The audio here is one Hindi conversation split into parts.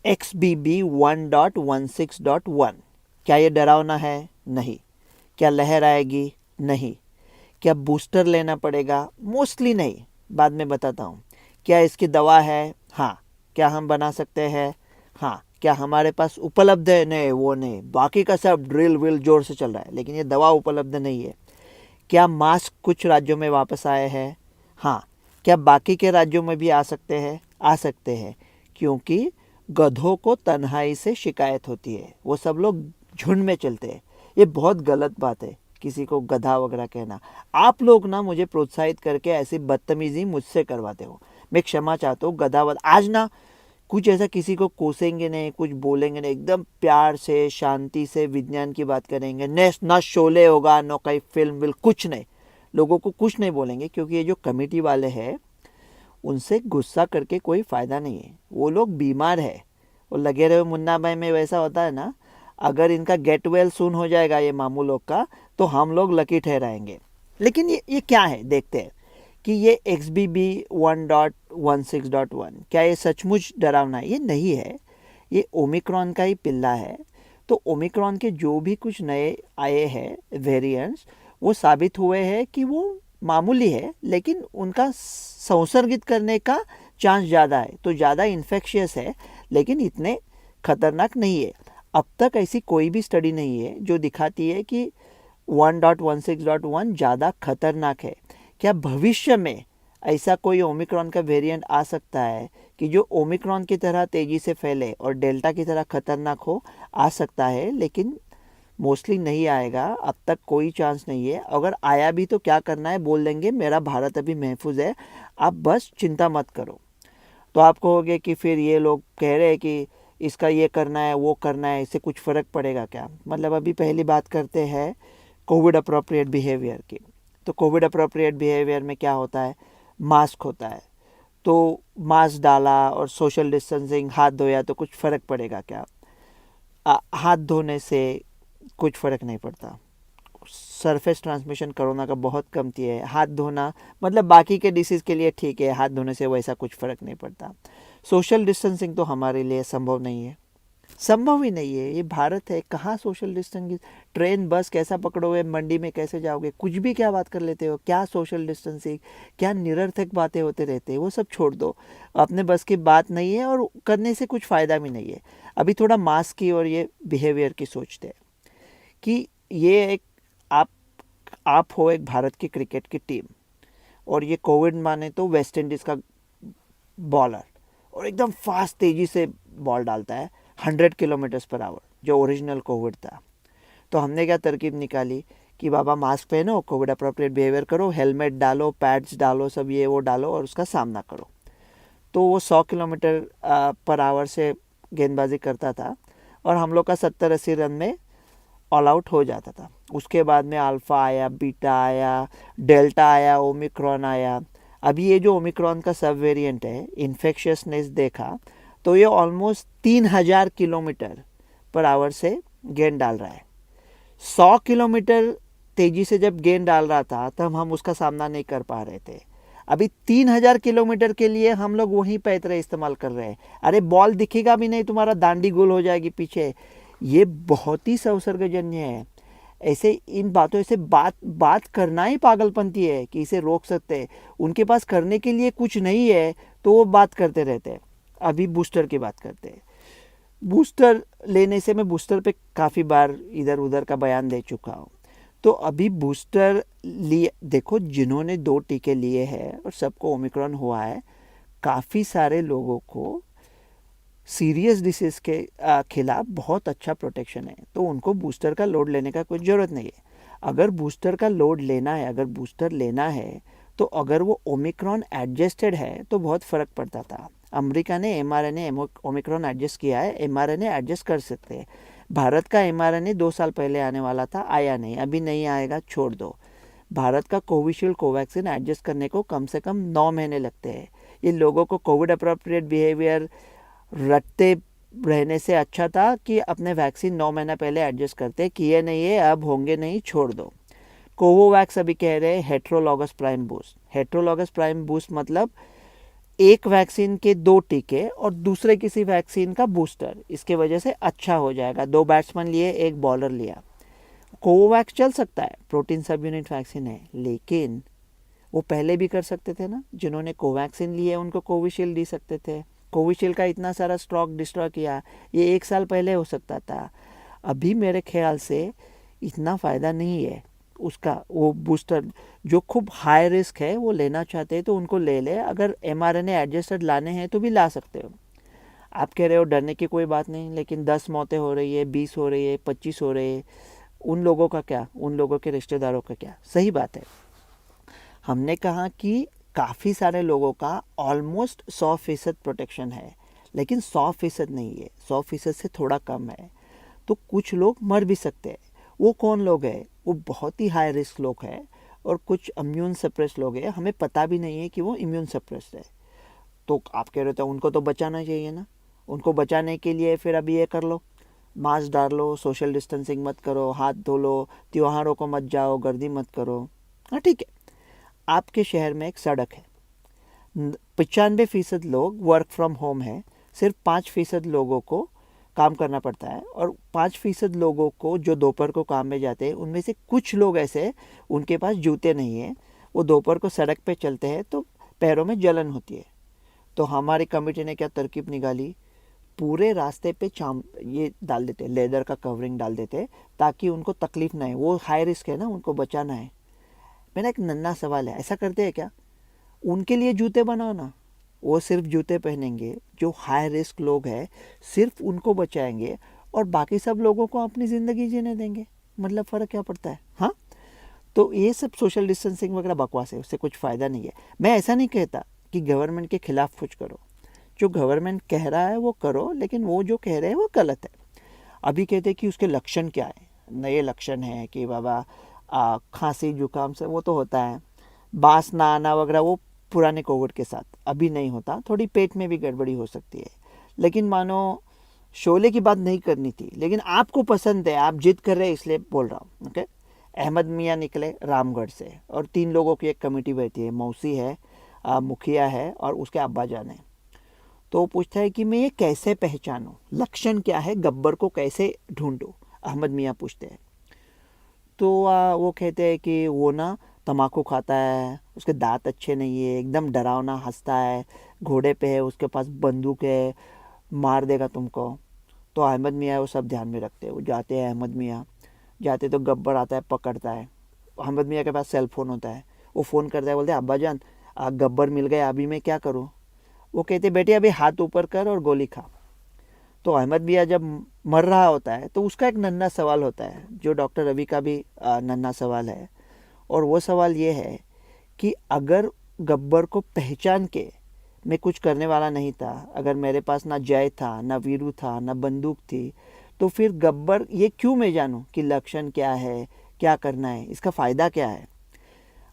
XBB 1.16.1। क्या ये डरावना है? नहीं। क्या लहर आएगी? नहीं। क्या बूस्टर लेना पड़ेगा? मोस्टली नहीं, बाद में बताता हूँ। क्या इसकी दवा है? हाँ। क्या हम बना सकते हैं? हाँ। क्या हमारे पास उपलब्ध है? नहीं, वो नहीं। बाकी का सब ड्रिल विल जोर से चल रहा है, लेकिन ये दवा उपलब्ध नहीं है। क्या मास्क कुछ राज्यों में वापस आए हैं? हाँ। क्या बाकी के राज्यों में भी आ सकते हैं? आ सकते हैं, क्योंकि गधों को तन्हाई से शिकायत होती है, वो सब लोग झुंड में चलते हैं। ये बहुत गलत बात है किसी को गधा वगैरह कहना। आप लोग ना मुझे प्रोत्साहित करके ऐसी बदतमीजी मुझसे करवाते हो, मैं क्षमा चाहता हूँ। गधा आज ना कुछ ऐसा किसी को कोसेंगे नहीं, कुछ बोलेंगे नहीं, एकदम प्यार से शांति से विज्ञान की बात करेंगे। ना शोले होगा, ना कोई फिल्म विल, कुछ नहीं। लोगों को कुछ नहीं बोलेंगे, क्योंकि ये जो कमेटी वाले हैं उनसे गुस्सा करके कोई फ़ायदा नहीं है। वो लोग बीमार है, वो लगे रहे। मुन्ना भाई में वैसा होता है ना, अगर इनका गेट वेल सुन हो जाएगा ये मामू लोग का, तो हम लोग लकी ठहराएंगे। लेकिन ये क्या है, देखते हैं कि ये XBB 1.16.1 क्या ये सचमुच डरावना है? ये नहीं है, ये ओमिक्रॉन का ही पिल्ला है। तो ओमिक्रॉन के जो भी कुछ नए आए हैं वेरिएंट्स, वो साबित हुए हैं कि वो मामूली है, लेकिन उनका संसर्गित करने का चांस ज़्यादा है, तो ज़्यादा इन्फेक्शियस है, लेकिन इतने खतरनाक नहीं है। अब तक ऐसी कोई भी स्टडी नहीं है जो दिखाती है कि 1.16.1 ज़्यादा खतरनाक है। क्या भविष्य में ऐसा कोई ओमिक्रॉन का वेरिएंट आ सकता है कि जो ओमिक्रॉन की तरह तेज़ी से फैले और डेल्टा की तरह खतरनाक हो? आ सकता है, लेकिन मोस्टली नहीं आएगा। अब तक कोई चांस नहीं है। अगर आया भी तो क्या करना है, बोल देंगे मेरा भारत अभी महफूज है, आप बस चिंता मत करो। तो आप कहोगे कि फिर ये लोग कह रहे हैं कि इसका ये करना है, वो करना है, इससे कुछ फ़र्क पड़ेगा क्या? मतलब अभी पहली बात करते हैं कोविड अप्रोप्रिएट बिहेवियर की। तो कोविड अप्रोप्रिएट बिहेवियर में क्या होता है? मास्क होता है। तो मास्क डाला और सोशल डिस्टेंसिंग, हाथ धोया, तो कुछ फ़र्क पड़ेगा क्या? हाथ धोने से कुछ फ़र्क नहीं पड़ता। सरफेस ट्रांसमिशन कोरोना का बहुत कमती है। हाथ धोना मतलब बाकी के डिसीज़ के लिए ठीक है, हाथ धोने से वैसा कुछ फ़र्क नहीं पड़ता। सोशल डिस्टेंसिंग तो हमारे लिए संभव नहीं है, संभव ही नहीं है। ये भारत है, कहाँ सोशल डिस्टेंसिंग? ट्रेन बस कैसा पकड़ोगे, मंडी में कैसे जाओगे, कुछ भी क्या बात कर लेते हो? क्या सोशल डिस्टेंसिंग? क्या निरर्थक बातें होते रहते हैं, वो सब छोड़ दो। अपने बस की बात नहीं है और करने से कुछ फ़ायदा भी नहीं है। अभी थोड़ा मास्क की और ये बिहेवियर की सोचते हैं कि ये एक आप हो एक भारत की क्रिकेट की टीम, और ये कोविड माने तो वेस्ट इंडीज़ का बॉलर, और एकदम फास्ट तेज़ी से बॉल डालता है 100 किलोमीटर पर आवर, जो ओरिजिनल कोविड था। तो हमने क्या तरकीब निकाली कि बाबा मास्क पहनो, कोविड अप्रोप्रिएट बिहेवियर करो, हेलमेट डालो, पैड्स डालो, सब ये वो डालो और उसका सामना करो। तो वो 100 किलोमीटर पर आवर से गेंदबाजी करता था, और हम लोग का 70-80 रन में ऑल आउट हो जाता था। उसके बाद में अल्फ़ा आया, बीटा आया, डेल्टा आया, ओमिक्रॉन आया। अभी ये जो ओमिक्रॉन का सब वेरिएंट है, इन्फेक्शियसनेस देखा तो ये ऑलमोस्ट 3000 किलोमीटर पर आवर से गेंद डाल रहा है। 100 किलोमीटर तेज़ी से जब गेंद डाल रहा था तब हम उसका सामना नहीं कर पा रहे थे। अभी 3000 किलोमीटर के लिए हम लोग वहीं पैतरे इस्तेमाल कर रहे हैं। अरे बॉल दिखेगा भी नहीं, तुम्हारा दांडी गोल हो जाएगी पीछे। ये बहुत ही संसर्गजन्य है। ऐसे इन बातों से बात करना ही पागलपंती है कि इसे रोक सकते हैं। उनके पास करने के लिए कुछ नहीं है तो वो बात करते रहते हैं। अभी बूस्टर की बात करते हैं। बूस्टर लेने से, मैं बूस्टर पे काफ़ी बार इधर उधर का बयान दे चुका हूँ। तो अभी बूस्टर लिए देखो, जिन्होंने 2 टीके लिए हैं और सबको ओमिक्रॉन हुआ है, काफ़ी सारे लोगों को सीरियस डिसीज़ के खिलाफ बहुत अच्छा प्रोटेक्शन है। तो उनको बूस्टर का लोड लेने का कोई ज़रूरत नहीं है। अगर बूस्टर का लोड लेना है, अगर बूस्टर लेना है, तो अगर वो ओमिक्रॉन एडजस्टेड है तो बहुत फ़र्क पड़ता था। अमेरिका ने एमआरएनए ओमिक्रॉन एडजस्ट किया है, एमआरएनए एडजस्ट कर सकते हैं। भारत का एमआरएनए 2 साल पहले आने वाला था, आया नहीं, अभी नहीं आएगा, छोड़ दो। भारत का कोविशील्ड कोवैक्सीन एडजस्ट करने को कम से कम 9 महीने लगते हैं। ये लोगों को कोविड अप्रोप्रिएट बिहेवियर रटते रहने से अच्छा था कि अपने वैक्सीन 9 महीना पहले एडजस्ट करते। किए नहीं है, अब होंगे नहीं, छोड़ दो। कोवोवैक्स अभी कह रहे हैं heterologous prime boost. Heterologous prime boost मतलब एक वैक्सीन के 2 टीके और दूसरे किसी वैक्सीन का बूस्टर, इसके वजह से अच्छा हो जाएगा। 2 बैट्समैन लिए, 1 बॉलर लिया। कोवोवैक्स चल सकता है, प्रोटीन सब यूनिट वैक्सीन है, लेकिन वो पहले भी कर सकते थे ना। जिन्होंने कोवैक्सीन लिए उनको कोविशील्ड दे सकते थे। कोविशील्ड का इतना सारा स्टॉक डिस्ट्रॉय किया, ये 1 साल पहले हो सकता था। अभी मेरे ख्याल से इतना फ़ायदा नहीं है उसका। वो बूस्टर जो खूब हाई रिस्क है वो लेना चाहते हैं तो उनको ले ले। अगर mRNA एडजस्टेड लाने हैं तो भी ला सकते हो। आप कह रहे हो डरने की कोई बात नहीं, लेकिन 10 मौतें हो रही है, 20 हो रही है, 25 हो रही है, उन लोगों का क्या, उन लोगों के रिश्तेदारों का क्या? सही बात है। हमने कहा कि काफ़ी सारे लोगों का ऑलमोस्ट 100% प्रोटेक्शन है, लेकिन 100% नहीं है, 100% से थोड़ा कम है। तो कुछ लोग मर भी सकते हैं। वो कौन लोग हैं? वो बहुत ही हाई रिस्क लोग हैं और कुछ इम्यून सप्रेस लोग हैं, हमें पता भी नहीं है कि वो इम्यून सप्रेस है। तो आप कह रहे थे उनको तो बचाना चाहिए ना। उनको बचाने के लिए फिर अभी ये कर लो, मास्क डाल लो, सोशल डिस्टेंसिंग मत करो, हाथ धो लो, त्योहारों को मत जाओ, गर्दी मत करो। हाँ ठीक है, आपके शहर में एक सड़क है, 95% लोग वर्क फ्रॉम होम है, सिर्फ 5% लोगों को काम करना पड़ता है। और 5% लोगों को जो दोपहर को काम में जाते हैं उनमें से कुछ लोग ऐसे, उनके पास जूते नहीं है, वो दोपहर को सड़क पे चलते हैं तो पैरों में जलन होती है। तो हमारी कमेटी ने क्या तरकीब निकाली, पूरे रास्ते पे ये डाल देते, लेदर का कवरिंग डाल देते ताकि उनको तकलीफ ना है। वो हाई रिस्क है ना, उनको बचाना है। मेरा एक नन्हा सवाल है, ऐसा करते हैं क्या? उनके लिए जूते बनाओ ना, वो सिर्फ जूते पहनेंगे, जो हाई रिस्क लोग हैं सिर्फ उनको बचाएंगे और बाकी सब लोगों को अपनी ज़िंदगी जीने देंगे। मतलब फ़र्क क्या पड़ता है? हाँ, तो ये सब सोशल डिस्टेंसिंग वगैरह बकवास है, उससे कुछ फ़ायदा नहीं है। मैं ऐसा नहीं कहता कि गवर्नमेंट के खिलाफ कुछ करो, जो गवर्नमेंट कह रहा है वो करो, लेकिन वो जो कह रहे हैं वो गलत है। अभी कहते हैं कि उसके लक्षण क्या है, नए लक्षण है कि बाबा खांसी जुकाम से वो तो होता है, बांस ना आना वगैरह वो पुराने कोविड के साथ अभी नहीं होता, थोड़ी पेट में भी गड़बड़ी हो सकती है। लेकिन मानो शोले की बात नहीं करनी थी, लेकिन आपको पसंद है, आप जिद कर रहे हैं इसलिए बोल रहा हूँ। ओके, अहमद मियाँ निकले रामगढ़ से और 3 लोगों की एक कमेटी बैठी है, मौसी है, मुखिया है और उसके अब्बा जान है। तो वो पूछता है कि मैं ये कैसे पहचानूं, लक्षण क्या है, गब्बर को कैसे ढूंढूं? अहमद मियाँ पूछते हैं। तो वो कहते हैं कि वो ना तम्बाकू खाता है, उसके दांत अच्छे नहीं है, एकदम डरावना हंसता है, घोड़े पे है, उसके पास बंदूक है, मार देगा तुमको। तो अहमद मियाँ वो सब ध्यान में रखते हैं। वो जाते हैं, अहमद मियाँ जाते तो गब्बर आता है, पकड़ता है। अहमद मियाँ के पास सेल फ़ोन होता है, वो फ़ोन करता है, बोलते हैं अब्बा जान गब्बर मिल गए, अभी मैं क्या करूँ? वो कहते बेटे अभी हाथ ऊपर कर और गोली खा। तो अहमद मियाँ जब मर रहा होता है तो उसका एक नन्हा सवाल होता है, जो डॉक्टर रवि का भी नन्हा सवाल है, और वो सवाल ये है कि अगर गब्बर को पहचान के मैं कुछ करने वाला नहीं था, अगर मेरे पास ना जय था, ना वीरू था, ना बंदूक थी, तो फिर गब्बर ये क्यों मैं जानूं कि लक्षण क्या है, क्या करना है, इसका फ़ायदा क्या है?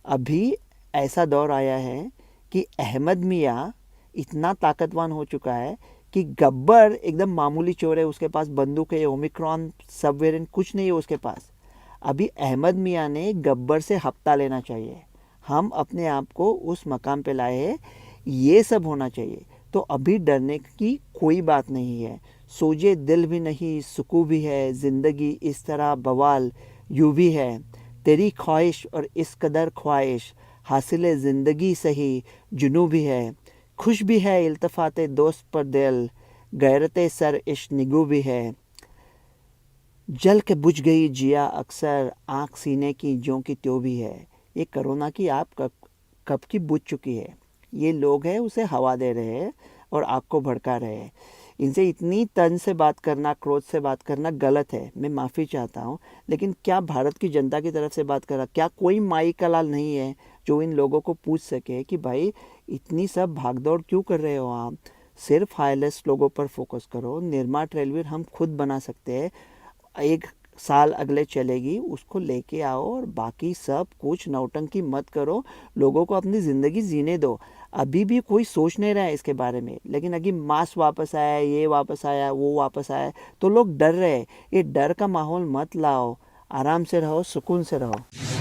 अभी ऐसा दौर आया है कि अहमद मियाँ इतना ताकतवान हो चुका है कि गब्बर एकदम मामूली चोर है, उसके पास बंदूक है, ओमिक्रॉन सब वेरिएंट कुछ नहीं है उसके पास। अभी अहमद मियाँ ने गब्बर से हफ्ता लेना चाहिए। हम अपने आप को उस मकाम पे लाए हैं, ये सब होना चाहिए। तो अभी डरने की कोई बात नहीं है। सोजे दिल भी नहीं, सुकून भी है, ज़िंदगी इस तरह बवाल यूँ भी है। तेरी ख्वाहिश और इस कदर ख्वाहिश, हासिल ज़िंदगी सही जुनू भी है। खुश भी है इल्तफ़ाते दोस्त पर दिल, गैरते सर इश्क निगू भी है। जल के बुझ गई जिया अक्सर, आँख सीने की ज्यों की त्यों भी है। ये कोरोना की आग कब की बुझ चुकी है। ये लोग हैं उसे हवा दे रहे हैं और आग को भड़का रहे हैं। इनसे इतनी तन से बात करना, क्रोध से बात करना गलत है, मैं माफ़ी चाहता हूँ। लेकिन क्या भारत की जनता की तरफ से बात कर रहा, क्या कोई माई का लाल नहीं है जो इन लोगों को पूछ सके कि भाई इतनी सब भागदौड़ क्यों कर रहे हो आप? सिर्फ हाईलेस लोगों पर फोकस करो। निर्मा ट्रेलवीर हम खुद बना सकते हैं, 1 साल अगले चलेगी, उसको लेके आओ और बाकी सब कुछ नौटंकी मत करो। लोगों को अपनी ज़िंदगी जीने दो। अभी भी कोई सोच नहीं रहा है इसके बारे में, लेकिन अभी मास्क वापस आया, ये वापस आया, वो वापस आया, तो लोग डर रहे हैं। ये डर का माहौल मत लाओ, आराम से रहो, सुकून से रहो।